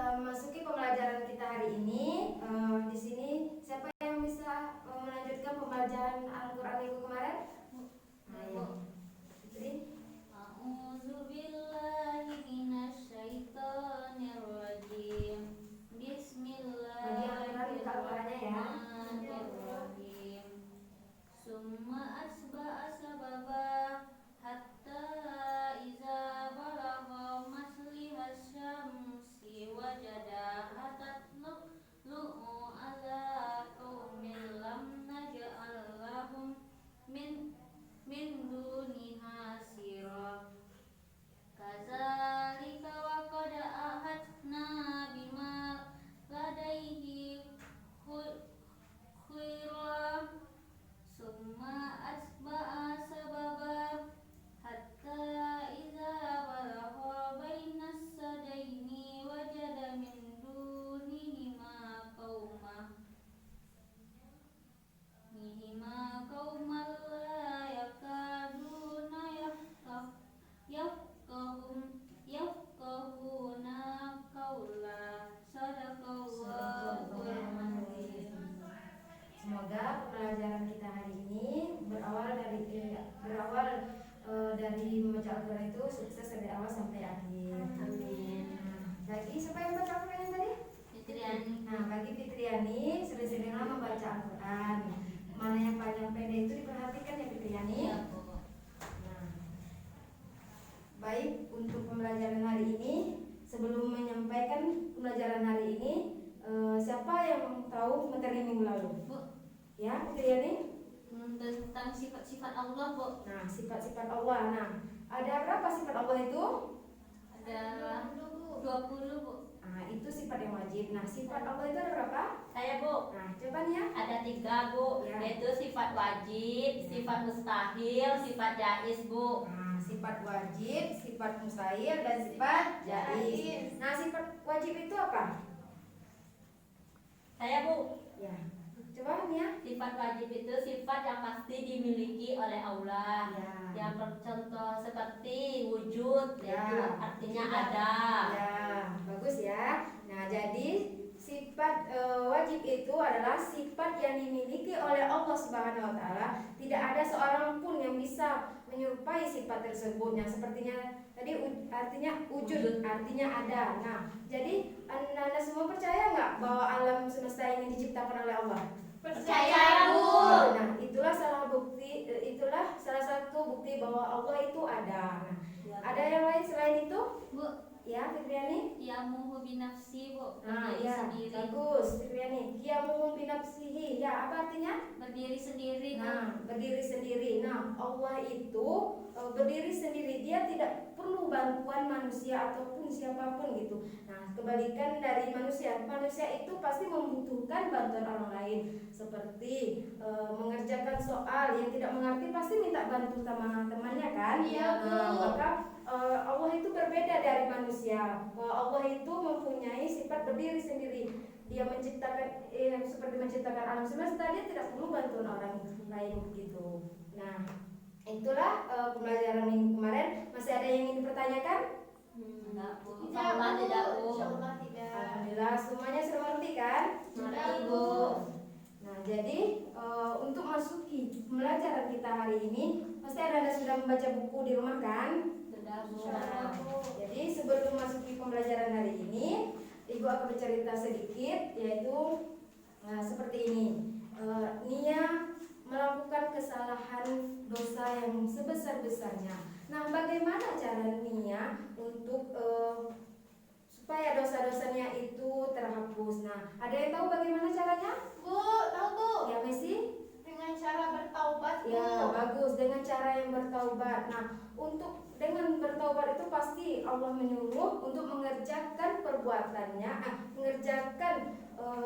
masuki pembelajaran kita hari ini. Di sini siapa yang bisa melanjutkan pembelajaran Al-Quran minggu kemarin? Ayo, Fitri. A'udzubillahi minasyaitonirrajim. Bismillahirrahmanirrahim. Summa asba'a sababa hatta iza balagha masliha syamsi wajadaha tatlu'u ala qaumin lam naj'al lahum min duniha sira. Kadzalika wa qad ahadna bima ladaihi khairan. Summa asba'a sababa hatta idza balagha bainas sadaini wajada min dunihima qauman la yakaduna yafqahuna qawla. Sadaqallahul azim. Semoga pembelajaran kita hari ini berawal dari membaca Al-Quran itu sukses dari awal sampai akhir. Amin. Bagi siapa yang baca Al-Quran yang tadi? Fitriani. Nah, bagi Fitriani sering-seringlah membaca Al-Quran. Mana yang panjang pendek itu diperhatikan ya Fitriani. Ya, Bu. Nah, baik untuk pembelajaran hari ini. Sebelum menyampaikan pembelajaran hari ini, siapa yang tahu materi minggu lalu? Bu, Ya, Fitriani? tentang sifat-sifat Allah, Bu. Nah, sifat-sifat Allah. Nah, ada berapa sifat Allah itu? Ada 20, Bu. Nah, itu sifat yang wajib. Nah, sifat Allah itu ada berapa? Saya, Bu, Nah, coba nih ya. ada 3, Bu, Ya. yaitu sifat wajib, Ya. sifat mustahil, sifat jaiz, Bu. Nah, sifat wajib, sifat mustahil, dan sifat jaiz. Nah, sifat wajib itu apa? Saya, Bu, Ya, coba nih ya. sifat wajib itu sifat yang pasti dimiliki oleh Allah. Ya. Yang contoh seperti wujud, Ya. yaitu artinya ada. Ya, bagus ya. Nah, jadi sifat wajib itu adalah sifat yang dimiliki oleh Allah Subhanahu wa taala. Tidak ada seorang pun yang bisa menyerupai sifat tersebut. Nah, sepertinya tadi artinya wujud, artinya ada. Nah, jadi Anda semua percaya nggak bahwa alam semesta ini diciptakan oleh Allah? Percaya, Bu. Nah, itulah salah satu bukti bahwa Allah itu ada. Nah, ada yang lain selain itu? Bu, Ya, Fitriani? yamuhu binafsi, Bu. Nah, Berdiri ya, sendiri. bagus, Fitriani. Qiyamuhum binafsihi. Ya, apa artinya? Berdiri sendiri, Bu. Nah, berdiri sendiri. Nah, Allah itu berdiri sendiri. Dia tidak perlu bantuan manusia ataupun siapapun gitu. Nah, kebalikan dari manusia. Manusia itu pasti membutuhkan bantuan orang lain. Seperti mengerjakan soal yang tidak mengerti pasti minta bantu sama temannya kan? Iya, Bu. Maka Allah itu berbeda dari manusia. Allah itu mempunyai sifat berdiri sendiri. Dia menciptakan seperti menciptakan alam semesta, dia tidak perlu bantuan orang lain gitu. Nah, itulah pembelajaran minggu kemarin. Masih ada yang ingin dipertanyakan? Enggak, Bu. Insyaallah tidak, Bu. Insyaallah tidak. Alhamdulillah semuanya sudah mengerti kan? Mengerti, Bu. Nah, jadi untuk masuki pembelajaran kita hari ini, pasti Anda sudah membaca buku di rumah kan? Sudah, Bu. Nah, jadi sebelum masuki pembelajaran hari ini, Ibu akan bercerita sedikit, yaitu seperti ini. Nia melakukan kesalahan dosa yang sebesar-besarnya. Nah, bagaimana cara Nia untuk supaya dosa-dosanya itu terhapus? Nah, ada yang tahu bagaimana caranya? Bu, tahu Bu? Ya, Messi? Dengan cara bertaubat, Bu. Ya, bagus, dengan cara yang bertaubat. Nah, dengan bertaubat itu pasti Allah menyuruh untuk mengerjakan perbuatannya, mengerjakan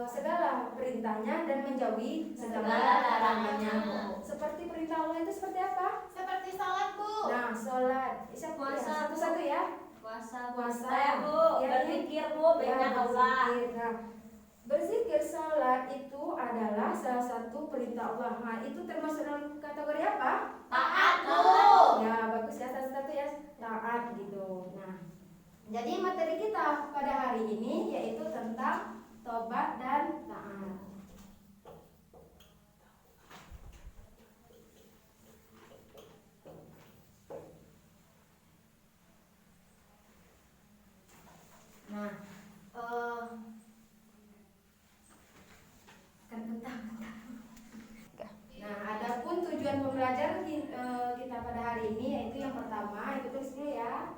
segala perintahnya dan menjauhi segala larangannya. Seperti perintah Allah itu seperti apa? Seperti salat, Bu. Nah, sholat. Puasa, Bu. Satu-satu ya. Puasa. Saya, Bu, Ya, berzikir, Bu, banyak Allah. berzikir. Nah, berzikir salat itu adalah salah satu perintah Allah. Nah, itu termasuk dalam kategori apa? Taat, Bu. Ya, bagus ya, satu-satu ya, taat gitu. Nah, Jadi materi kita pada hari ini yaitu tentang tobat dan taat. Nah, Nah, adapun tujuan pembelajaran kita pada hari ini yaitu yang pertama, itu tulis dulu ya.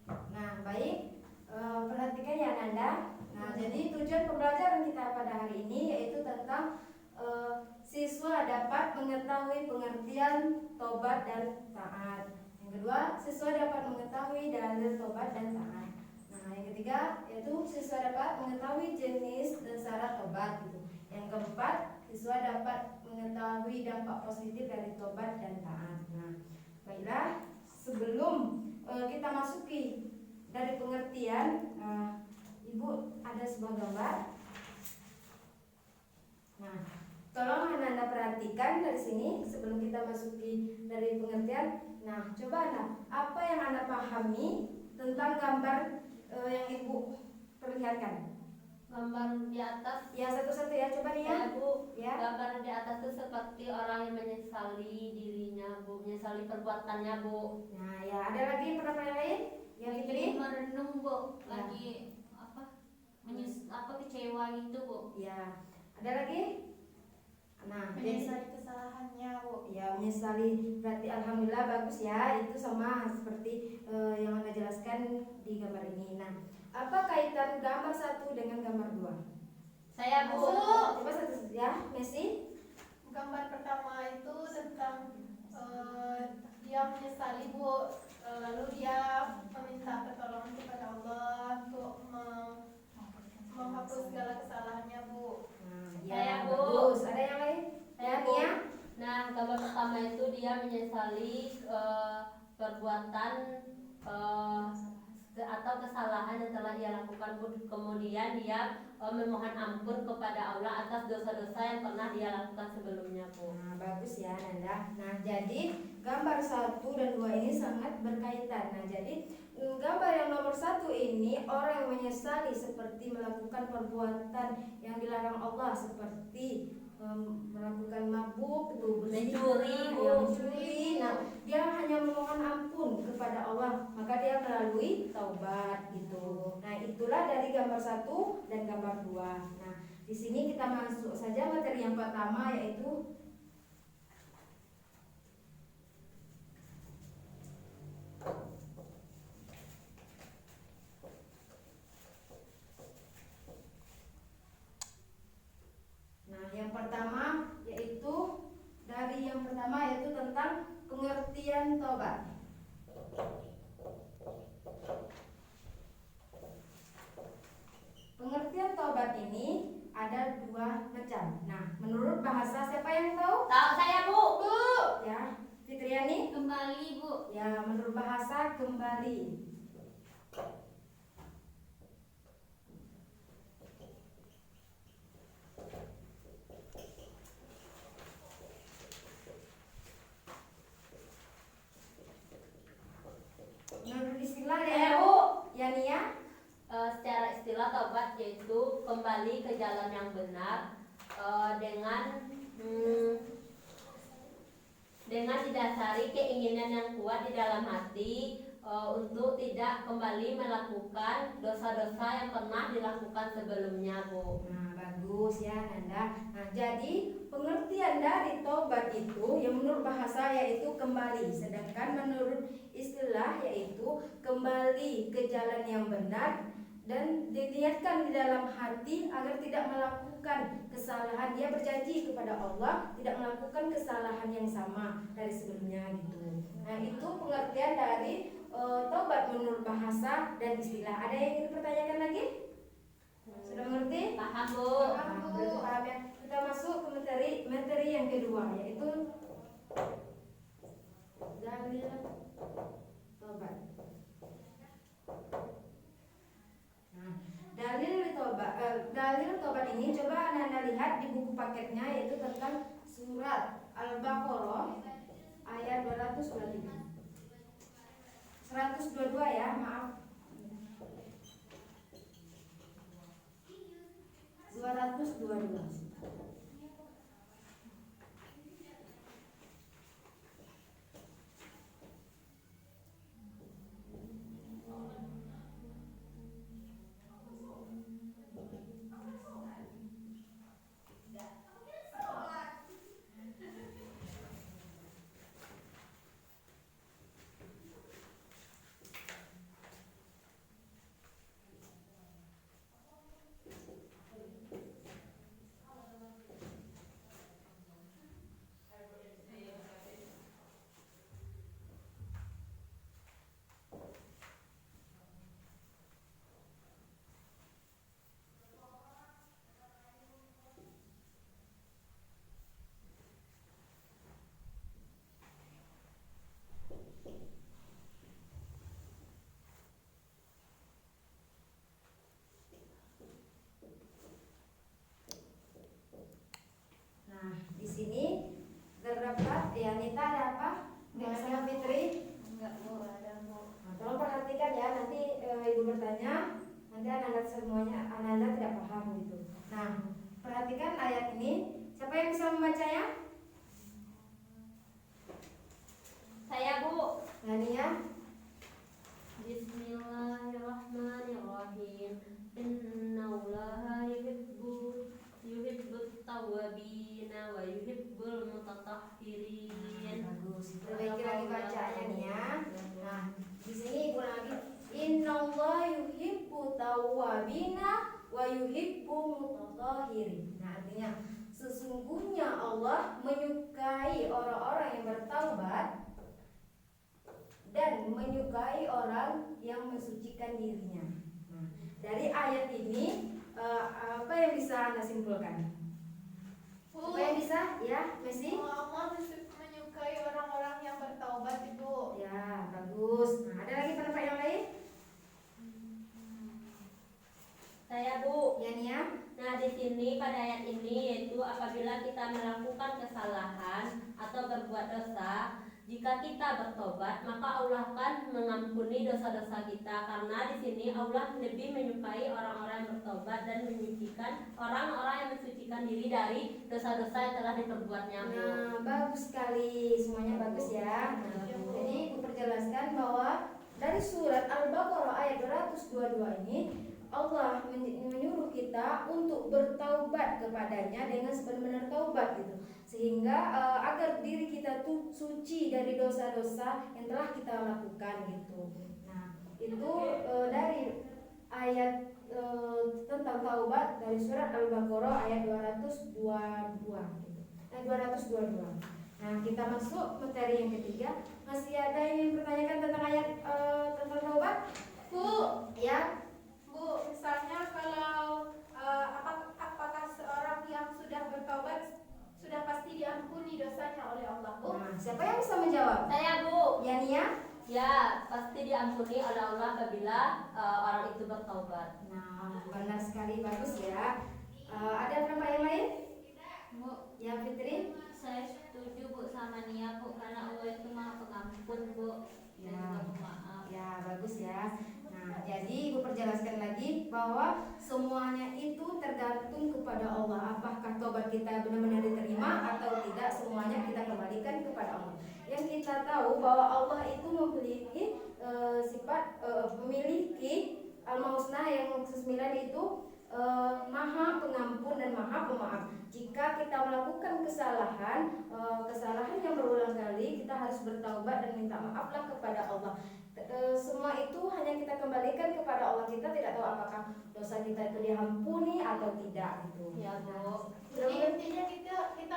Nah, baik, perhatikan ya Nanda. Nah, jadi tujuan pembelajaran kita pada hari ini yaitu tentang siswa dapat mengetahui pengertian tobat dan taat. Yang kedua, siswa dapat mengetahui dalil tobat dan taat. Nah, yang ketiga yaitu siswa dapat mengetahui jenis dan syarat tobat gitu. Yang keempat, siswa dapat mengetahui dampak positif dari tobat dan taat. Nah, baiklah, sebelum kita masuki dari pengertian, Ibu ada sebuah gambar. Nah, tolong Anda perhatikan dari sini sebelum kita masuki dari pengertian. Nah, coba Anda, apa yang Anda pahami tentang gambar yang Ibu perlihatkan? Gambar di atas. Ya, satu-satu ya, coba nih ya. Ya Bu, Ya. gambar di atas itu seperti orang yang menyesali dirinya Bu, menyesali perbuatannya Bu. Nah, ya, ada lagi pendapat yang lain? Yang Fitri? merenung Bu, Ya. lagi kecewa gitu Bu. Ya, ada lagi? Nah, Menyesali kesalahannya, Bu. ya, menyesali, berarti alhamdulillah bagus ya, itu sama seperti yang Anda jelaskan di gambar ini. Nah, apa kaitan gambar satu dengan gambar dua? Saya Bu. Coba satu ya, Messi. Gambar pertama itu tentang dia menyesali, Bu. Lalu dia meminta pertolongan kepada Allah untuk menghapus segala kesalahannya, Bu. Nah, Saya, ya, Bu. bagus. Ada yang lain? Saya, Ya, Bu. Nia? Nah, gambar pertama itu dia menyesali perbuatan atau kesalahan yang telah ia lakukan Bu. Kemudian dia memohon ampun kepada Allah atas dosa-dosa yang pernah dia lakukan sebelumnya Bu. Nah, bagus ya, Nanda. Nah, jadi gambar 1 dan 2 ini sangat berkaitan. Nah, jadi gambar yang nomor 1 ini orang yang menyesali seperti melakukan perbuatan yang dilarang Allah seperti melakukan mabuk, Mencuri, mencuri. Nah, dia hanya memohon ampun kepada Allah, maka dia melalui taubat gitu. Nah, itulah dari gambar 1 dan gambar 2. Nah, di sini kita masuk saja materi yang pertama yaitu tentang pengertian tobat. Pengertian tobat ini ada 2 macam. Nah, menurut bahasa siapa yang tahu? Tahu saya Bu. Ya, Fitriani? Kembali Bu. Ya, menurut bahasa kembali. kembali ke jalan yang benar dengan didasari keinginan yang kuat di dalam hati untuk tidak kembali melakukan dosa-dosa yang pernah dilakukan sebelumnya, Bu. Nah, bagus ya Nanda. Nah, jadi pengertian dari tobat itu yang menurut bahasa yaitu kembali, sedangkan menurut istilah yaitu kembali ke jalan yang benar dan diniatkan di dalam hati agar tidak melakukan kesalahan. Dia berjanji kepada Allah tidak melakukan kesalahan yang sama dari sebelumnya gitu. Nah, itu pengertian dari tobat menurut bahasa dan istilah. Ada yang ingin dipertanyakan lagi? Sudah mengerti? Paham, Bu? Nah, berarti paham ya. Kita masuk ke materi yang kedua, yaitu dalil tobat. Nah, dalil tobat ini coba Anda lihat di buku paketnya, yaitu tentang surat Al-Baqarah ayat 223. 122 ya, maaf. 222. Nah, di sini terdapat ya Nita, ada apa? Dengan sama Fitri? Enggak, Bu, ada, Bu. Nah, tolong perhatikan ya, nanti ibu bertanya, nanti Ananda semuanya Ananda tidak paham gitu. Nah, perhatikan ayat ini. Siapa yang bisa membacanya? Saya, Bu. Nania. Bismillahirrahmanirrahim. Innallaha yuhibbut tawwabina wa yuhibbul mutatahhirin. Bagus. Perbaiki lagi bacaannya nih ya. Nah, di sini ibu lagi. Innallaha yuhibbu tawwabina wa yuhibbu mutatahhirin. Nah, artinya sesungguhnya Allah menyukai orang-orang yang bertaubat dan menyukai orang yang mensucikan dirinya. Nah, dari ayat ini apa yang bisa Anda simpulkan? Bu, Apa yang bisa? Ya, Messi? Allah menyukai orang-orang yang bertaubat, Ibu. Ya, bagus. Nah, ada lagi pendapat yang lain? Saya, Bu. Ya, Nia? Nah, di sini pada ayat ini yaitu apabila kita melakukan kesalahan atau berbuat dosa, jika kita bertobat, maka Allah akan mengampuni dosa-dosa kita, karena di sini Allah lebih menyukai orang-orang yang bertobat dan menyucikan orang-orang yang mensucikan diri dari dosa-dosa yang telah diperbuatnya. Bu. Nah, bagus sekali. Semuanya bagus ya. Nah, jadi ibu perjelaskan bahwa dari surat Al-Baqarah ayat 222 ini Allah menyuruh kita untuk bertaubat kepadanya dengan sebenar-benar taubat gitu, sehingga agar diri kita tuh suci dari dosa-dosa yang telah kita lakukan gitu. Nah, itu dari ayat tentang taubat dari surat Al-Baqarah ayat 222 gitu. 222. Nah, kita masuk materi yang ketiga. Masih ada yang ingin bertanyakan tentang ayat tentang taubat? Bu, Ya. Bu, misalnya kalau apakah seorang yang sudah bertaubat sudah pasti diampuni dosanya oleh Allah, Bu? Nah, siapa yang bisa menjawab? Saya, Bu. Ya, Nia? Ya, pasti diampuni oleh Allah apabila orang itu bertaubat. Nah, benar sekali, bagus ya. Ada pendapat yang lain? Bu, Ya, Fitri? saya setuju, Bu, sama Nia, Bu, karena Allah itu Maha Pengampun, Bu. Dan Ya. juga pemaaf. Ya, bagus ya. Nah, jadi Ibu perjelaskan lagi bahwa semuanya itu tergantung kepada Allah. Apakah tobat kita benar-benar diterima atau tidak, semuanya kita kembalikan kepada Allah. Yang kita tahu bahwa Allah itu memiliki memiliki Al-Husna yang ke-9 itu Maha Pengampun dan Maha Pemaaf. Jika kita melakukan kesalahan yang berulang kali, kita harus bertaubat dan minta maaflah kepada Allah. Semua itu hanya kita kembalikan kepada Allah. Kita tidak tahu apakah dosa kita itu diampuni atau tidak gitu. Ya, Bu. Jadi intinya kita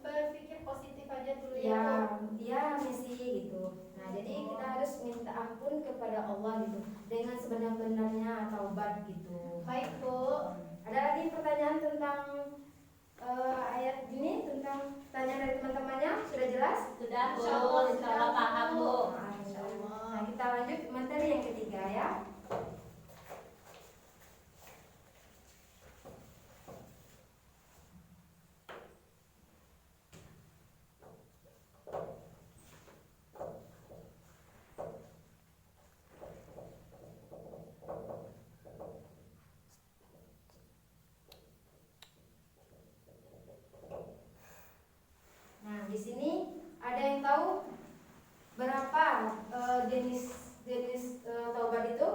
berpikir positif aja dulu ya, Bu. Ya misi gitu. Nah, jadi kita harus minta ampun kepada Allah gitu dengan sebenar-benarnya taubat gitu. Baik, Bu. Ada lagi pertanyaan tentang ayat ini, tentang pertanyaan dari teman-temannya? Sudah jelas? Sudah, Bu. Insyaallah, Insyaallah paham, Bu. Nah, kita lanjut materi yang ketiga ya. Nah, di sini ada yang tahu berapa jenis taubat itu?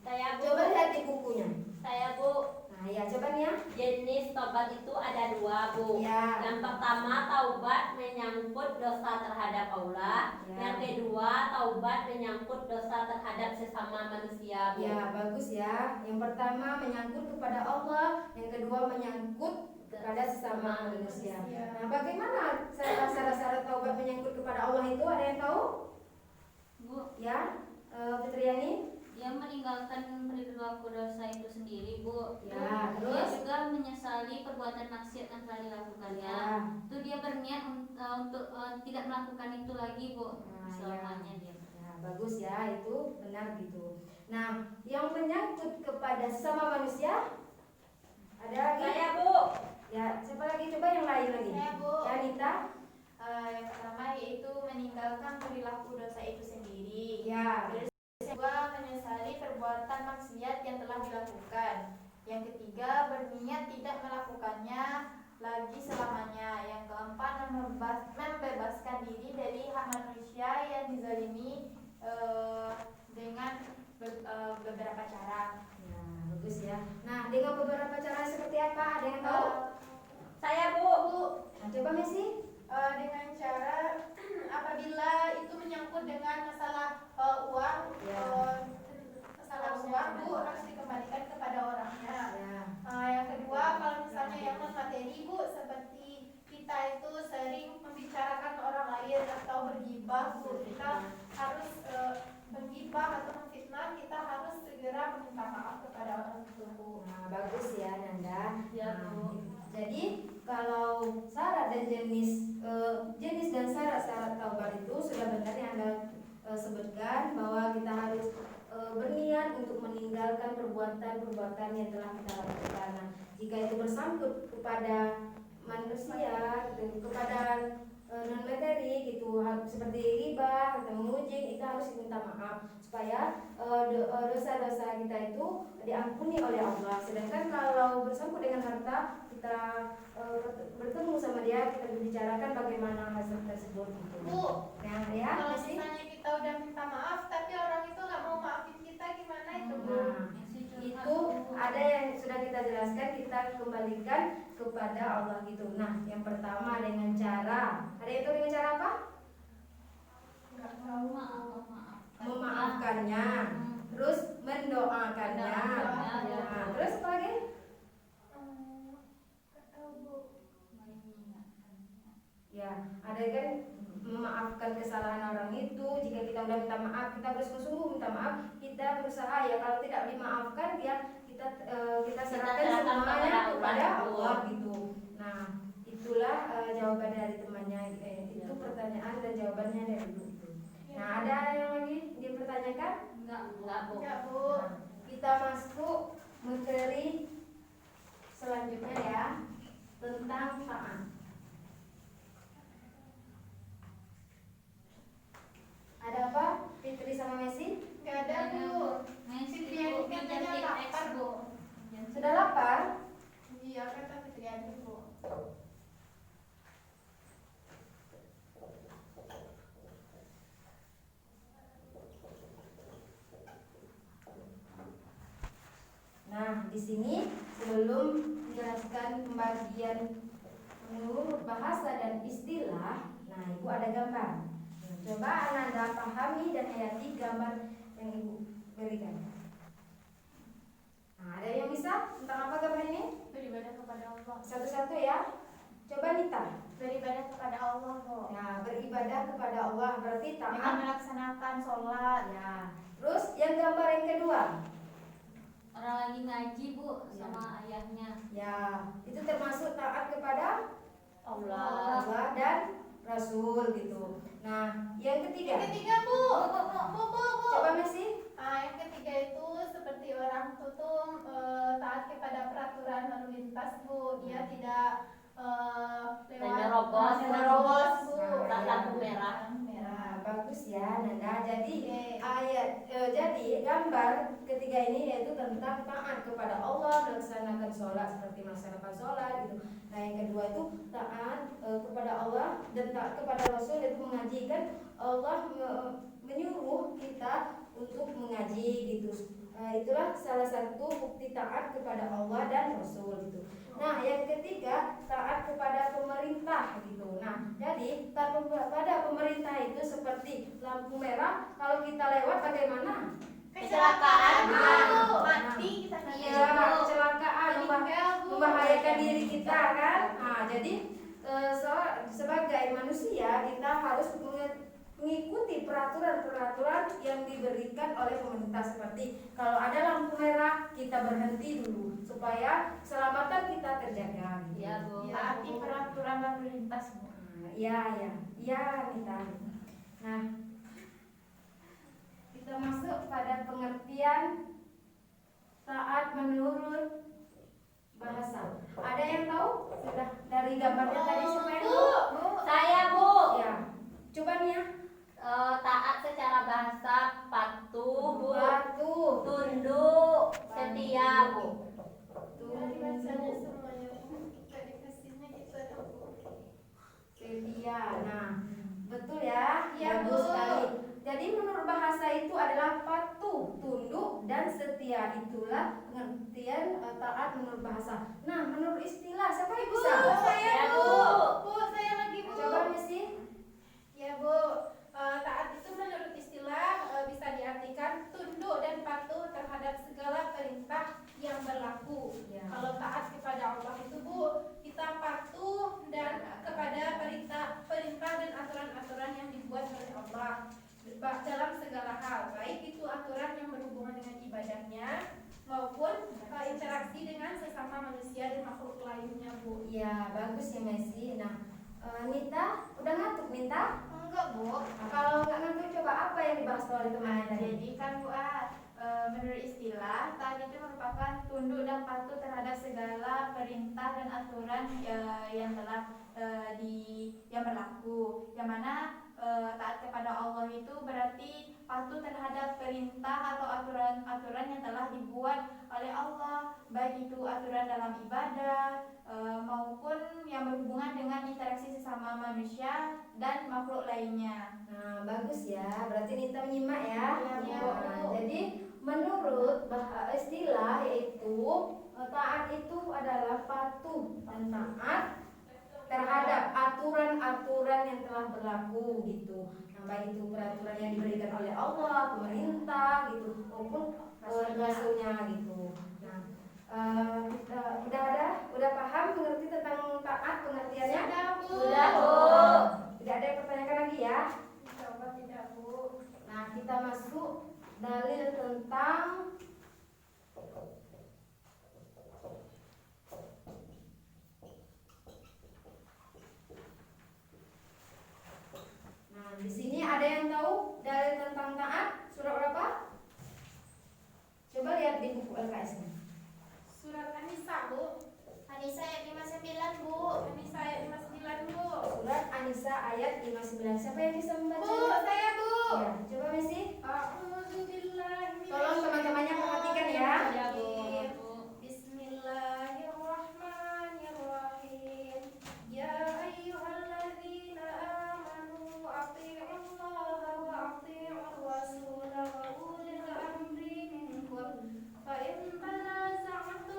Saya, Bu. Coba lihat di bukunya. Saya, Bu. Nah, ya coba nih ya. Jenis taubat itu ada 2, Bu. Ya. Yang pertama taubat menyangkut dosa terhadap Allah. Ya. Yang kedua taubat menyangkut dosa terhadap sesama manusia, Bu. Ya, bagus ya. Yang pertama menyangkut kepada Allah, yang kedua menyangkut kepada sesama manusia. Nah, bagaimana syarat-syarat taubat menyangkut kepada Allah itu? Ada yang tahu? Bu, Ya, Fitriani? dia meninggalkan perilaku dosa itu sendiri, Bu. Ya, Dia terus? juga menyesali perbuatan maksiat yang telah dilakukannya. Ya. Itu dia berniat untuk tidak melakukan itu lagi, Bu. Nah, Selamanya ya. dia. Ya, bagus ya, itu benar gitu. Nah, yang menyangkut kepada sesama manusia ada lagi? Saya, Bu. Ya, siapa lagi? Coba yang lain lagi. Saya, Bu. Ya, Nita? Yang pertama yaitu meninggalkan perilaku dosa itu sendiri. Ya. Yang kedua, menyesali perbuatan maksiat yang telah dilakukan. Yang ketiga, berniat tidak melakukannya lagi selamanya. Yang keempat, membebaskan diri dari hak manusia yang dizalimi dengan beberapa cara. Ya, bagus ya. Nah, dengan beberapa cara seperti apa? Ada yang tahu? Saya, Bu. Nah, coba Messi. Dengan cara apabila itu menyangkut dengan masalah uang, Ya. masalah uang, Bu, harus dikembalikan kepada orangnya. Ya. Yang kedua, kalau misalnya yang non materi, Bu, seperti kita itu sering membicarakan orang lain atau bergibah, Bu, kita harus menggibah atau memfitnah, kita harus segera meminta maaf kepada orang itu, Bu. Nah, bagus ya Nanda. Ya, Nah, Bu. jadi kalau syarat dan jenis dan syarat taubat itu sudah benar yang Anda sebutkan, bahwa kita harus berniat untuk meninggalkan perbuatan-perbuatan yang telah kita lakukan. Nah, jika itu bersangkut kepada manusia, gitu, kepada non materi gitu, seperti riba atau mengujing, itu harus minta maaf supaya dosa-dosa kita itu diampuni oleh Allah. Sedangkan kalau bersangkut dengan harta, kita bertemu sama dia, kita bicarakan bagaimana hasil tersebut gitu. Bu, Nah, ya, kalau Messi? misalnya kita udah minta maaf tapi orang itu nggak mau maafin kita, gimana itu, Bu? Nah, itu ada yang sudah kita jelaskan, kita kembalikan kepada Allah gitu. Nah, yang pertama dengan cara, ada itu dengan cara apa? Nggak tahu. Memaafkannya, terus mendoakannya. Mendoakannya. Nah, terus apa lagi? Nggak tahu, Bu. Ya, ada kan memaafkan kesalahan orang itu. Jika kita udah minta maaf, kita bersungguh-sungguh minta maaf, kita berusaha ya. Kalau tidak dimaafkan, ya kita serahkan semuanya kepada Allah gitu. Nah, itulah jawaban dari temannya. Itu pertanyaan dan jawabannya dari ibu itu. Nah, ada yang lagi dipertanyakan? Enggak, Bu. Nggak, Bu. Nah, kita masuk materi selanjutnya ya, tentang taat. Ada apa? Fitri sama Messi? Nggak ada, di sini sebelum menjelaskan pembagian menurut bahasa dan istilah, nah Ibu ada gambar. Nah, coba Anda pahami dan hayati gambar yang Ibu berikan. Nah, ada yang bisa tentang apa gambar ini? Beribadah kepada Allah. Satu-satu ya. Coba Nita. Beribadah kepada Allah, Bu. Nah, beribadah kepada Allah berarti Dengan taat. melaksanakan sholat. Ya. Terus yang gambar yang kedua. Orang lagi ngaji Bu sama ayahnya. Ya, itu termasuk taat kepada Allah. Allah dan Rasul gitu. Nah, yang ketiga. Yang ketiga, Bu. Bu. Coba Messi. Yang ketiga itu seperti orang tutum taat kepada peraturan lalu lintas, Bu. Dia tidak Menerobos. Bu. Nah, lampu merah. Nah, bagus ya Nanda. Jadi jadi gambar ketiga ini yaitu tentang taat kepada Allah, melaksanakan sholat seperti melaksanakan sholat gitu. Nah, yang kedua itu taat kepada Allah dan taat kepada Rasul, yaitu mengaji. Kan Allah menyuruh kita untuk mengaji gitu. Itulah salah satu bukti taat kepada Allah dan Rasul gitu. Nah, yang ketiga taat kepada pemerintah gitu. Nah, jadi taat kepada pemerintah itu seperti lampu merah, kalau kita lewat bagaimana? Kecelakaan, Bu. Nah, Mati kita nanti. Iya, kecelakaan, Meninggal, Bu. membahayakan diri kita kan. Nah, jadi sebagai manusia kita harus mengikuti peraturan-peraturan yang diberikan oleh pemerintah, seperti kalau ada lampu merah kita berhenti dulu supaya keselamatan kita terjaga gitu. Iya, Bu. Taati peraturan lalu lintas, Bu. Iya Nita. Nah, kita masuk pada pengertian taat menurut bahasa. Ada yang tahu? Sudah dari gambarnya tadi siapa yang tahu? Saya, Bu. Ya. Coba nih ya. Taat secara bahasa patuh, Bu. Patuh. Tunduk, setia, Bu. Tunduk. semuanya, Bu. Tadi kasihnya itu ada, Bu. Setia. Nah, betul ya. Iya, Bagus Bu. sekali. Jadi menurut bahasa itu adalah patuh, tunduk, dan setia. Itulah pengertian taat menurut bahasa. Nah, menurut istilah siapa yang bisa? Saya, Ya, Bu. Bu. Bu, saya lagi, Bu. Coba Messi. Ya, Bu. Taat itu menurut istilah bisa diartikan tunduk dan patuh terhadap segala perintah yang berlaku. Ya. Kalau taat kepada Allah itu, Bu, kita patuh dan kepada perintah dan aturan-aturan yang dibuat oleh Allah dalam segala hal, baik itu aturan yang berhubungan dengan ibadahnya maupun interaksi dengan sesama manusia dan makhluk lainnya, Bu. Ya, bagus ya Messi. Nah, Nita, udah ngantuk Nita? Enggak, Bu. Nah, kalau nggak ngantuk coba apa yang dibahas oleh temannya tadi? Jadi kan, Bu, menurut istilah taat itu merupakan tunduk dan patuh terhadap segala perintah dan aturan yang telah yang berlaku. Yang mana taat kepada Allah itu berarti patuh terhadap perintah atau aturan-aturan yang telah dibuat oleh Allah, baik itu aturan dalam ibadah maupun yang berhubungan dengan interaksi sesama manusia dan makhluk lainnya. Nah, bagus ya. Berarti Nita menyimak ya. Iya, Nah, Bu. jadi menurut istilah yaitu taat itu adalah patuh dan taat terhadap aturan-aturan yang telah berlaku gitu. Nah, baik itu peraturan yang diberikan oleh Allah, pemerintah gitu, maupun rasulnya gitu. Nah, udah paham mengerti tentang taat pengertiannya? Sudah, Bu. Sudah, Bu. Tidak ada yang pertanyakan lagi ya? Coba tidak, Bu. Nah, kita masuk dalil tentang di sini ada yang tahu dalil tentang taat surah berapa? Coba lihat di buku LKS-nya. Surat An-Nisa, Bu. An-Nisa ayat 59, Bu. An-Nisa ayat 59, Bu. Surat An-Nisa ayat 59. Siapa yang bisa membaca? Bu, saya, Bu. Ya, coba Messi. A'udzubillahi Tolong teman-temannya perhatikan ya. Ya, Bu. Bismillahirrahmanirrahim. Ya ayyuhalladzina amanu athi'ullaha wa athi'ur rasul wa ulil amri minkum. Fa in tanaza'tum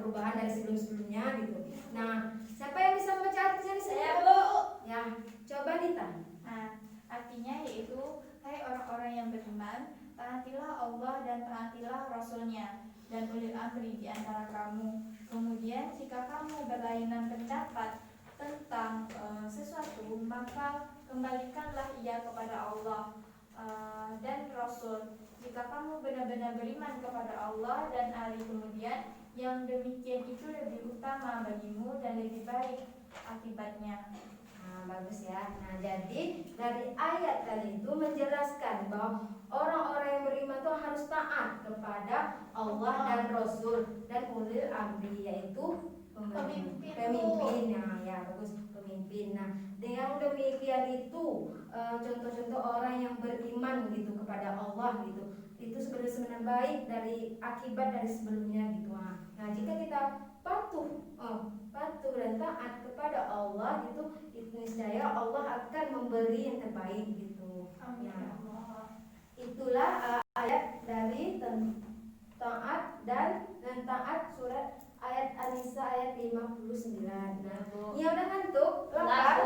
perubahan dari sebelum-sebelumnya gitu. Nah, siapa yang bisa membaca artinya di sini? Saya, Bu. Ya, coba Dita. Nah, artinya yaitu, hai orang-orang yang beriman, taatilah Allah dan taatilah Rasulnya dan ulil amri di antara kamu. Kemudian jika kamu berlainan pendapat tentang sesuatu, maka kembalikanlah ia kepada Allah dan Rasul. Jika kamu benar-benar beriman kepada Allah dan hari kemudian, yang demikian itu lebih utama bagimu dan lebih baik akibatnya. Nah, bagus ya. Nah, jadi dari ayat tadi itu menjelaskan bahwa orang-orang yang beriman itu harus taat kepada Allah dan Rasul dan ulil amri, yaitu pemimpin. Nah, ya bagus, pemimpin. Nah, dengan demikian itu contoh-contoh orang yang beriman gitu kepada Allah gitu, itu sebenarnya baik dari akibat dari sebelumnya gitu. Nah, jika kita patuh dan taat kepada Allah gitu, itu niscaya Allah akan memberi yang terbaik gitu. Amin. Ya. Itulah ayat dari taat dan taat surat ayat An-Nisa ayat 59. Nah, yang udah ngantuk, lapar,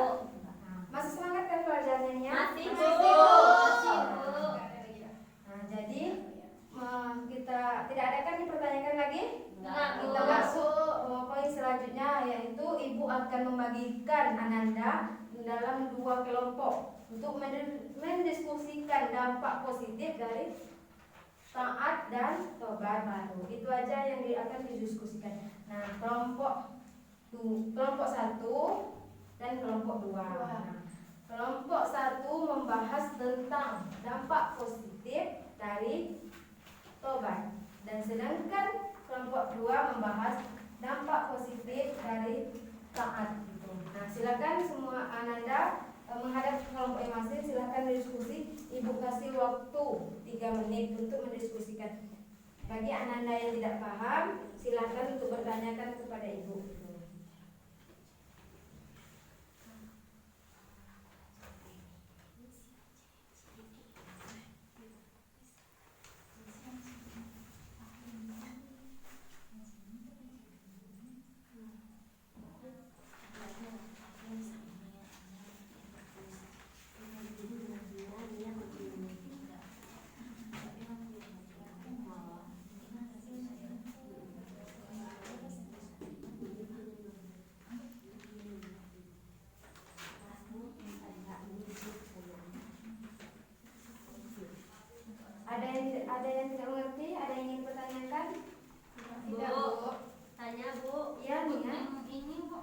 masih semangat kan pelajarannya? Masih, Bu. Masih, Bu. Nah, jadi kita tidak ada kan dipertanyakan lagi? Enggak, Bu. Kita masuk poin selanjutnya, yaitu ibu akan membagikan Ananda dalam 2 kelompok untuk mendiskusikan dampak positif dari taat dan tobat baru. Itu aja yang akan didiskusikan. Nah, kelompok 1 dan kelompok 2. Nah, kelompok 1 membahas tentang dampak positif dari tobat, dan sedangkan kelompok 2 membahas dampak positif dari taat gitu. Nah, silakan semua Ananda menghadap kelompok yang masing, silakan diskusi. Ibu kasih waktu 3 menit untuk mendiskusikan. Bagi Ananda yang tidak paham, silakan untuk bertanyakan kepada ibu. Ada yang tidak mengerti? Ada yang ingin bertanyakan? Bu, tanya, Bu. Iya, Mia. Ini, Bu.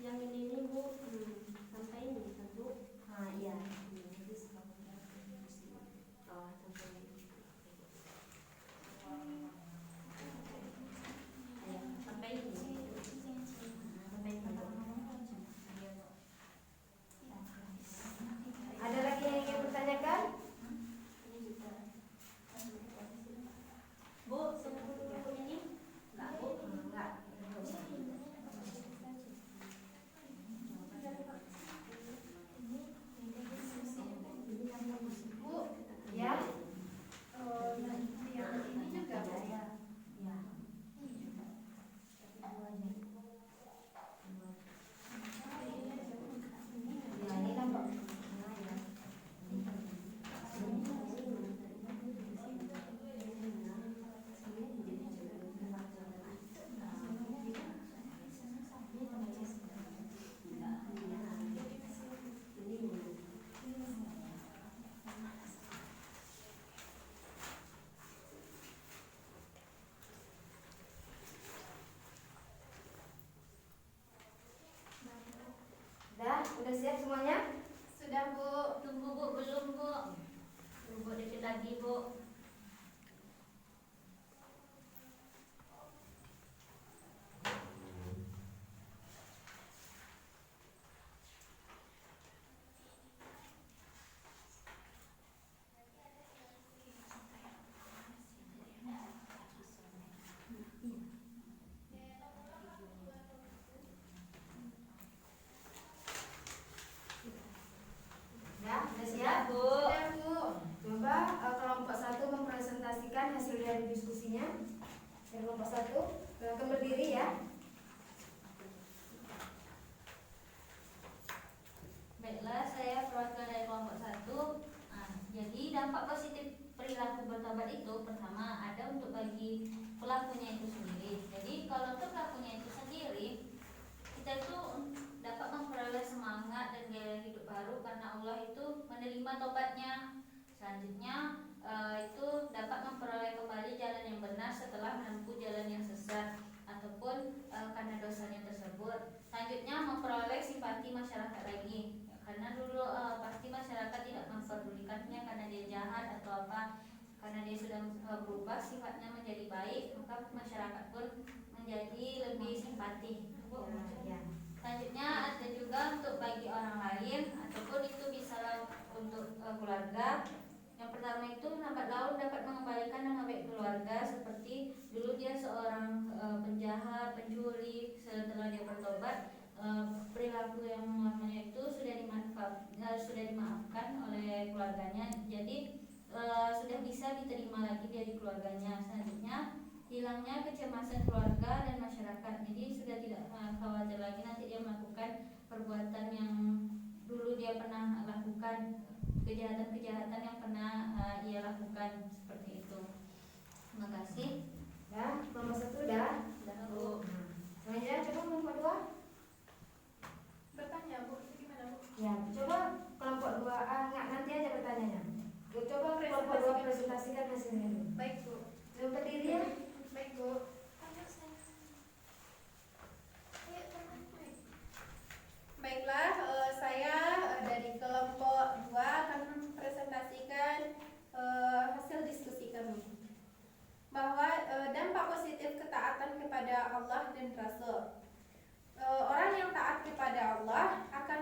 Yang ini, Bu. Sampai ini kan, Bu. Iya. Oh, sampai ini. Ayo, sampai ini. Sampai ini. Ada lagi yang ingin bertanyakan? silakan berdiri ya. Baiklah, saya perwakilan dari kelompok 1. Jadi dampak positif perilaku bertobat itu pertama ada untuk bagi pelakunya itu sendiri. Jadi kalau untuk pelakunya itu sendiri, kita itu dapat memperoleh semangat dan gaya hidup baru karena Allah itu menerima tobatnya. Selanjutnya itu dapat memperoleh kembali jalan yang benar setelah menempuh jalan yang sesat ataupun karena dosanya tersebut. Selanjutnya memperoleh simpati masyarakat lagi, karena dulu pasti masyarakat tidak memperdulikannya karena dia jahat atau apa. Karena dia sudah berubah sifatnya menjadi baik, maka masyarakat pun menjadi lebih simpati. Ya. Selanjutnya ada juga untuk bagi orang lain ataupun itu bisa untuk keluarga. Yang pertama itu lambat laun dapat mengembalikan nama baik keluarga, seperti dulu dia seorang penjahat, pencuri. Setelah dia bertobat, perilaku yang namanya itu sudah dimaafkan oleh keluarganya. Jadi sudah bisa diterima lagi dia di keluarganya. Selanjutnya hilangnya kecemasan keluarga dan masyarakat. Jadi sudah tidak khawatir lagi nanti dia melakukan perbuatan yang dulu dia pernah lakukan, kejahatan-kejahatan yang pernah ia lakukan, seperti itu. Terima kasih. Ya, nomor 1 udah. Bu. Selanjutnya coba kelompok 2. Bertanya Bu, itu gimana Bu? Ya, coba kelompok 2 enggak, nanti aja pertanyaannya. Coba kelompok 2 presentasikan hasilnya dulu. Baik Bu. Coba berdiri ya. Baik Bu. Baiklah, saya dari kelompok 2 akan mempresentasikan hasil diskusi kami. Bahwa dampak positif ketaatan kepada Allah dan Rasul. Orang yang taat kepada Allah akan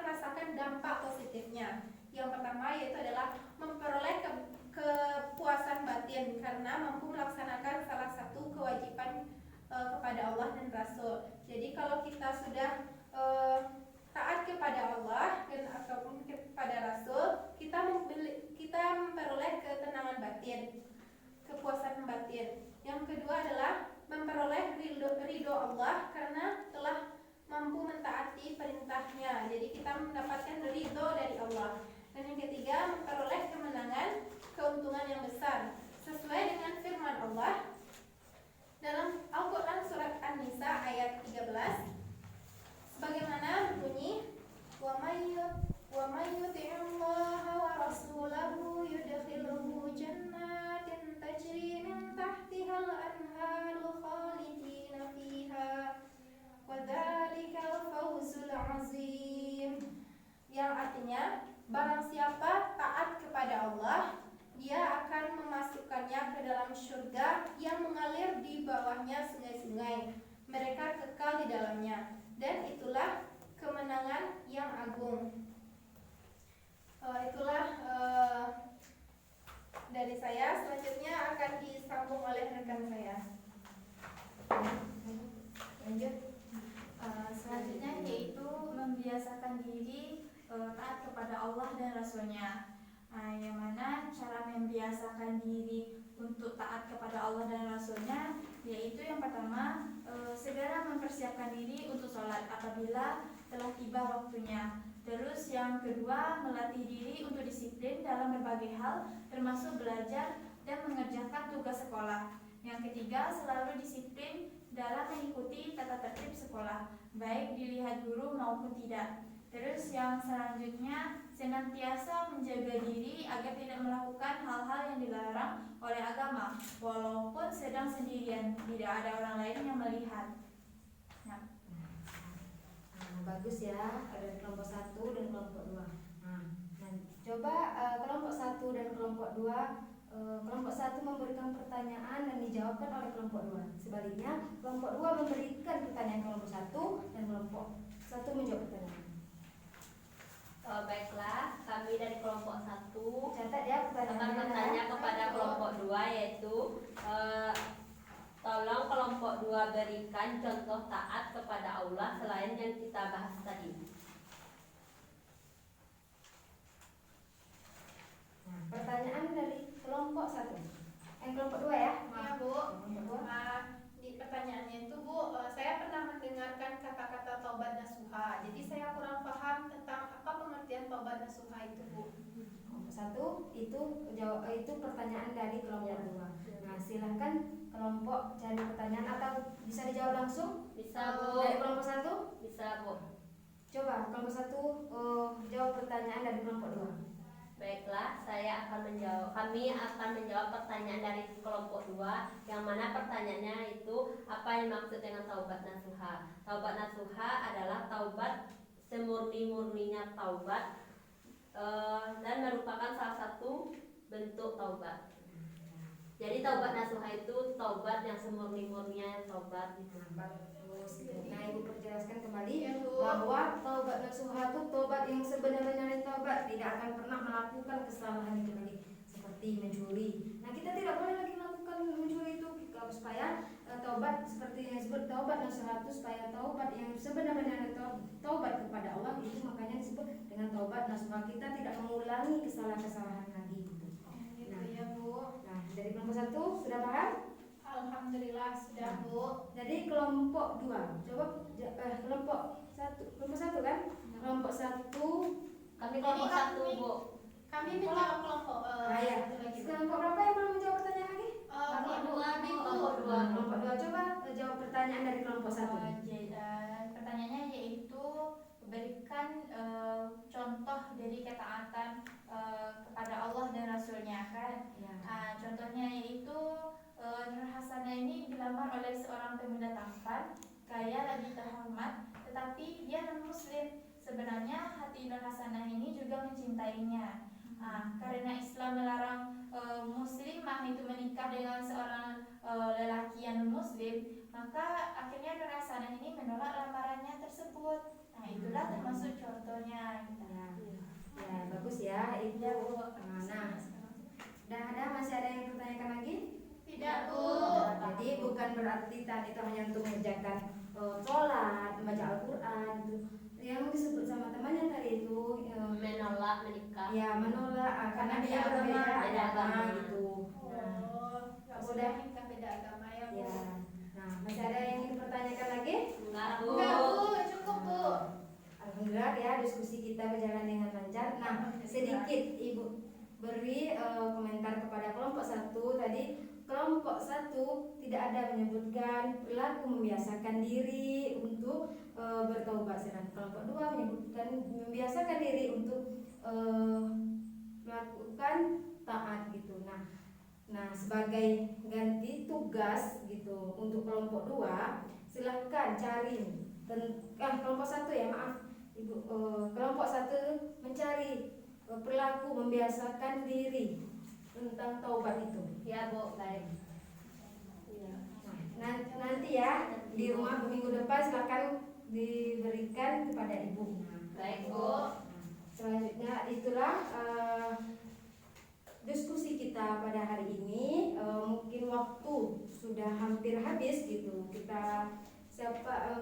merasakan dampak positifnya. Yang pertama yaitu adalah memperoleh kepuasan batin karena mampu melaksanakan salah satu kewajiban kepada Allah dan Rasul. Jadi kalau kita sudah taat kepada Allah dan ataupun kepada Rasul, kita memperoleh ketenangan batin, kepuasan batin. Yang kedua adalah memperoleh ridho Allah karena telah mampu mentaati perintahnya. Jadi kita mendapatkan ridho dari Allah. Dan yang ketiga, memperoleh kemenangan, keuntungan yang besar sesuai dengan firman Allah dalam Al-Quran surat An-Nisa ayat 13, sebagaimana bunyi, wa may yuti'illaha wa rasulahu yudkhilhu jannatin tajri min tahtihal anharu khalidina fiha wa dzalikal fawzul azim. Yang artinya, barang siapa taat kepada Allah, dia akan memasukkannya ke dalam surga yang mengalir di bawahnya sungai-sungai. Mereka kekal di dalamnya, dan itulah kemenangan yang agung. Itulah dari saya. Selanjutnya akan disambung oleh rekan saya. Lanjut. Selanjutnya yaitu membiasakan diri taat kepada Allah dan Rasulnya. Yang mana cara membiasakan diri untuk taat kepada Allah dan Rasulnya, yaitu yang pertama segera mempersiapkan diri untuk sholat apabila telah tiba waktunya. Terus yang kedua, melatih diri untuk disiplin dalam berbagai hal, termasuk belajar dan mengerjakan tugas sekolah. Yang ketiga, selalu disiplin dalam mengikuti tata tertib sekolah, baik dilihat guru maupun tidak. Terus yang selanjutnya, senantiasa menjaga diri agar tidak melakukan hal-hal yang dilarang oleh agama, walaupun sedang sendirian, tidak ada orang lain yang melihat. Nah, bagus ya, ada kelompok 1 dan kelompok 2. Nah, coba kelompok 1 dan kelompok 2, kelompok 1 memberikan pertanyaan dan dijawabkan oleh kelompok 2. Sebaliknya, kelompok 2 memberikan pertanyaan kelompok 1 dan kelompok 1 menjawab pertanyaan. Baiklah, kami dari kelompok 1 Catat ya akan pertanyaannya. bertanya kepada kelompok 2, yaitu tolong kelompok 2 berikan contoh taat kepada Allah selain yang kita bahas tadi. Nah, pertanyaan dari kelompok 1. Yang kelompok 2 ya. Iya, Bu. Kelompok 2. Di pertanyaannya itu, Bu, saya pernah mendengarkan kata-kata taubat nasuha. Jadi saya kurang paham tentang apa pengertian taubat nasuha itu, Bu. Kelompok 1 itu pertanyaan dari kelompok 2. Nah, silahkan kelompok cari pertanyaan atau bisa dijawab langsung Bisa Bu. dari kelompok 1. Bisa Bu. Coba kelompok 1 jawab pertanyaan dari kelompok 2. Baiklah, kami akan menjawab pertanyaan dari kelompok 2, yang mana pertanyaannya itu apa yang dimaksud dengan taubat nasuha. Taubat nasuha adalah taubat semurni-murninya taubat, dan merupakan salah satu bentuk taubat. Jadi taubat nasuha itu taubat yang semurni-murninya taubat gitu. Bagus. Nah, Ibu perjelaskan kembali Ya, Bu. bahwa taubat nasuha itu taubat yang sebenar-benarnya taubat, tidak akan pernah melakukan kesalahan itu lagi seperti mencuri. Nah, kita tidak boleh lagi melakukan mencuri itu supaya taubat seperti yang disebut taubat nasuha itu supaya taubat yang sebenar-benarnya taubat kepada Allah itu makanya disebut dengan taubat nasuha. Kita tidak mengulangi kesalahan-kesalahan lagi gitu. Gitu ya, Bu. Nah, dari kelompok 1 sudah paham? Alhamdulillah sudah, Bu. Jadi kelompok 2, coba kelompok 1 kan? Kelompok 1 Kami kelompok Jadi 1 kami- Bu. Kami menjawab kelompok ya. satu lagi, Bu. Kelompok berapa yang belum menjawab pertanyaan lagi? Kelompok Ibu, 2 Bu. Ibu. Kelompok 2. Kelompok 2 coba jawab pertanyaan dari kelompok 1. Pertanyaannya yaitu berikan contoh dari ketaatan kepada Allah dan Rasulnya, kan? Ya. Contohnya yaitu Nur Hasanah ini dilamar oleh seorang pemuda tampan, kaya lagi terhormat, tetapi dia non muslim. Sebenarnya hati Nur Hasanah ini juga mencintainya. Karena Islam melarang muslimah itu menikah dengan seorang lelaki yang non muslim, maka akhirnya Nur Hasanah ini menolak lamarannya tersebut. Nah, itulah termasuk contohnya. Ya, bagus ya. Itu. Ya, Bu. Nah, udah ada, masih ada yang bertanyakan lagi? Tidak, Bu. Jadi bukan berarti tadi itu hanya untuk mengerjakan sholat, membaca Al-Quran itu. Yang disebut sama temannya tadi itu Menolak menikah. ya menolak karena dia Beda berbeda agama. Beda agama agama. gitu. Nah, Nggak sudah. boleh nikah beda agama ya, Bu. ya. Nah, masih ada yang ingin dipertanyakan lagi? Enggak Bu. Enggak, Bu. Cukup, Bu. Alhamdulillah ya, diskusi kita berjalan dengan lancar. Nah, sedikit Ibu beri komentar kepada kelompok 1 tadi. Kelompok 1 tidak ada menyebutkan perilaku membiasakan diri untuk bertaubat, sedangkan kelompok 2 menyebutkan membiasakan diri untuk melakukan taat gitu. Nah, sebagai ganti tugas gitu untuk kelompok 2, silahkan cari kelompok 1 ya, maaf Ibu, kelompok 1 mencari perilaku membiasakan diri tentang taubat itu. Ya Bu, baik. Nah, nanti ya di rumah minggu depan silahkan diberikan kepada Ibu. Baik Bu. Selanjutnya itulah diskusi kita pada hari ini. Mungkin waktu sudah hampir habis gitu. Kita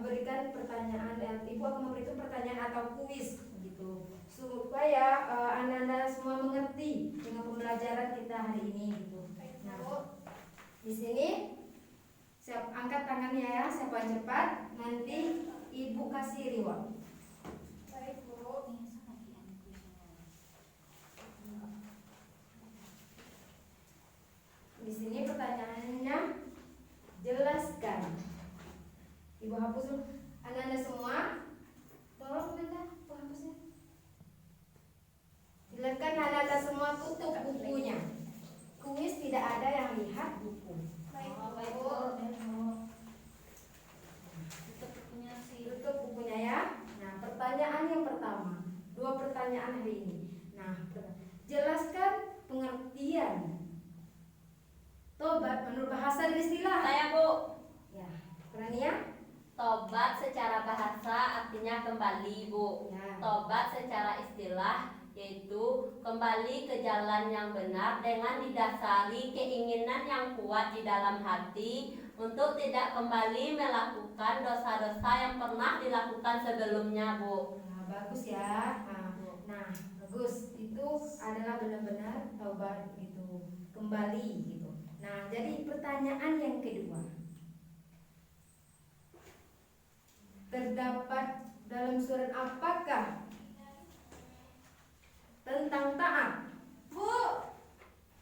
berikan pertanyaan, Ibu akan memberikan pertanyaan atau kuis gitu, supaya anak-anak semua mengerti dengan pembelajaran kita hari ini gitu. Nah, di sini siap angkat tangannya ya, siapa yang cepat nanti Ibu kasih reward. Baik, Bu. Di sini pertanyaannya, jelaskan. Ibu hapus dulu. Anak-anak semua, tolong Bunda, Ibu hapusnya. Silakan anak-anak semua tutup bukunya. Kuis tidak ada yang lihat buku. Baik, Baik, Bu. Bu. Tutup bukunya sih. Tutup bukunya ya. Nah, pertanyaan yang pertama, 2 pertanyaan hari ini. Nah, jelaskan pengertian tobat menurut bahasa dan istilah. Saya Bu. Ya, Rania? Tobat secara bahasa artinya kembali Bu. Ya. Tobat secara istilah yaitu kembali ke jalan yang benar dengan didasari keinginan yang kuat di dalam hati untuk tidak kembali melakukan dosa-dosa yang pernah dilakukan sebelumnya Bu. Nah, bagus ya. Nah, bagus. Itu adalah benar-benar taubat gitu, kembali gitu. Nah, Nah, jadi pertanyaan yang kedua. Terdapat dalam surat apakah tentang taat? Bu,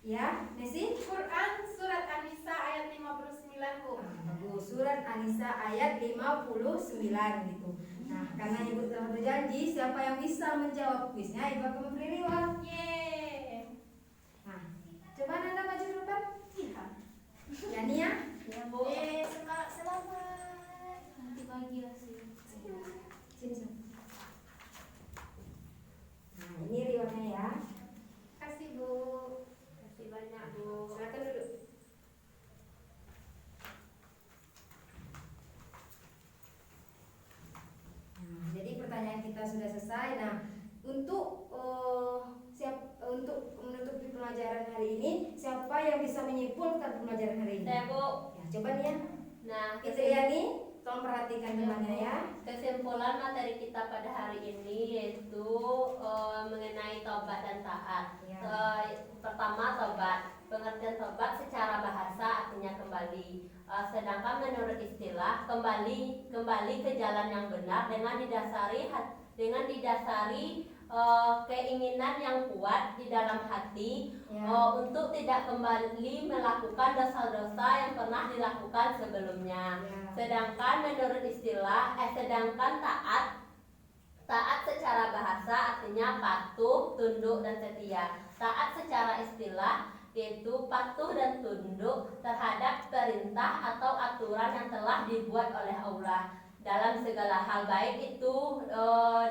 Ya, Nesi? Quran surat An-Nisa ayat 59, Bu. Nah, bagus. Surat An-Nisa ayat 59 gitu. Nah, karena Ibu telah berjanji, siapa yang bisa menjawab kuisnya, Ibu akan memberi reward. Yeay. Nah, coba Nanda maju ke depan. Iya. Ya, Nia. Ya Bu. Yeay, selamat. Nanti bagi hasil. Sini, sini. Nah, ini rewardnya ya. Kasih, Bu. Kasih banyak Bu. Silakan duduk. Nah, jadi pertanyaan kita sudah selesai. Nah, untuk untuk menutupi pelajaran hari ini, siapa yang bisa menyimpulkan pelajaran hari ini? Saya Bu. Ya, coba nih ya. Nah, Fitriani, tolong perhatikan temannya ya. kesimpulan materi kita pada hari ini yaitu mengenai tobat dan taat. Ya. Pertama, tobat. Pengertian tobat secara bahasa artinya kembali. Sedangkan menurut istilah kembali ke jalan yang benar dengan didasari keinginan yang kuat di dalam hati Ya. untuk tidak kembali melakukan dosa-dosa yang pernah dilakukan sebelumnya. Ya. Sedangkan menurut istilah, sedangkan taat secara bahasa artinya patuh, tunduk dan setia. Taat secara istilah yaitu patuh dan tunduk terhadap perintah atau aturan yang telah dibuat oleh Allah dalam segala hal, baik itu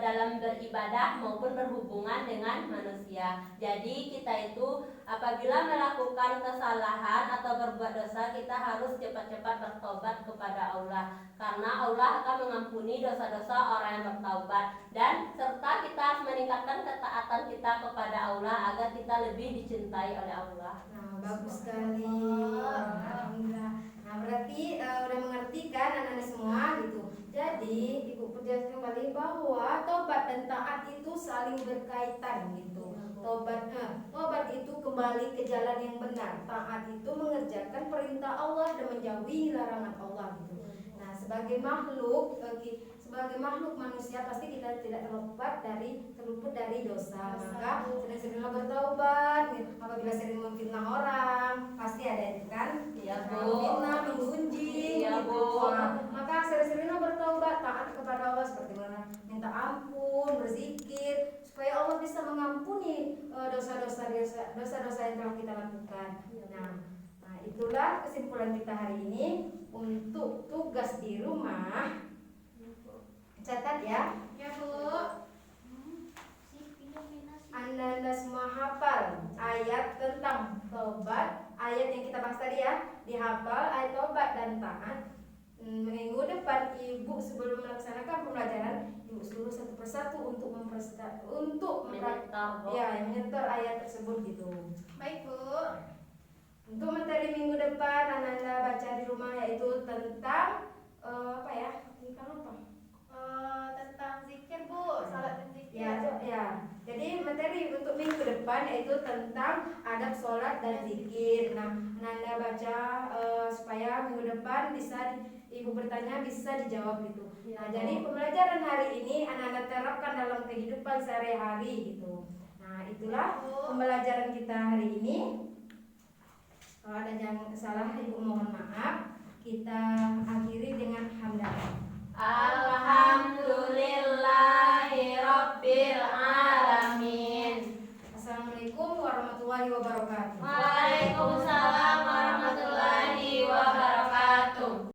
dalam beribadah maupun berhubungan dengan manusia. Jadi kita itu apabila melakukan kesalahan atau berbuat dosa, kita harus cepat-cepat bertobat kepada Allah, karena Allah akan mengampuni dosa-dosa orang yang bertaubat, dan serta kita harus meningkatkan ketaatan kita kepada Allah agar kita lebih dicintai oleh Allah. Nah, bagus sekali. Alhamdulillah. Nah, berarti udah mengerti kan anak-anak semua gitu. Jadi Ibu perjelas kembali bahwa tobat dan taat itu saling berkaitan gitu. Tobat itu kembali ke jalan yang benar. Taat itu mengerjakan perintah Allah dan menjauhi larangan Allah gitu. Nah, sebagai makhluk manusia pasti kita tidak terluput dari dosa. Maka sering-seringlah bertaubat. Apabila sering memfitnah orang, pasti ada itu kan? Iya, Bu. Memfitnah, menggunjing, Iya, gitu. Bu. Maka sering-seringlah bertaubat, taat kepada Allah seperti minta ampun, berzikir, supaya Allah bisa mengampuni dosa-dosa yang telah kita lakukan. Nah, itulah kesimpulan kita hari ini. Untuk tugas di rumah, catat ya. Ya, Bu. Anda semua hafal ayat tentang tobat, ayat yang kita bahas tadi ya, dihafal ayat tobat dan taat. Minggu depan Ibu sebelum melaksanakan pembelajaran, Ibu suruh satu persatu untuk menyetor ayat tersebut gitu. Baik, Bu. Untuk materi minggu depan Anda baca di rumah yaitu tentang tentang apa? Tentang zikir, Bu. Salat dan zikir. Ya. Jadi materi untuk minggu depan yaitu tentang adab sholat dan zikir. Nah, Anda baca supaya minggu depan bisa Ibu bertanya bisa dijawab gitu. Nah, jadi pembelajaran hari ini Anda terapkan dalam kehidupan sehari-hari gitu. Nah, itulah pembelajaran kita hari ini. Kalau ada yang salah Ibu mohon maaf. Kita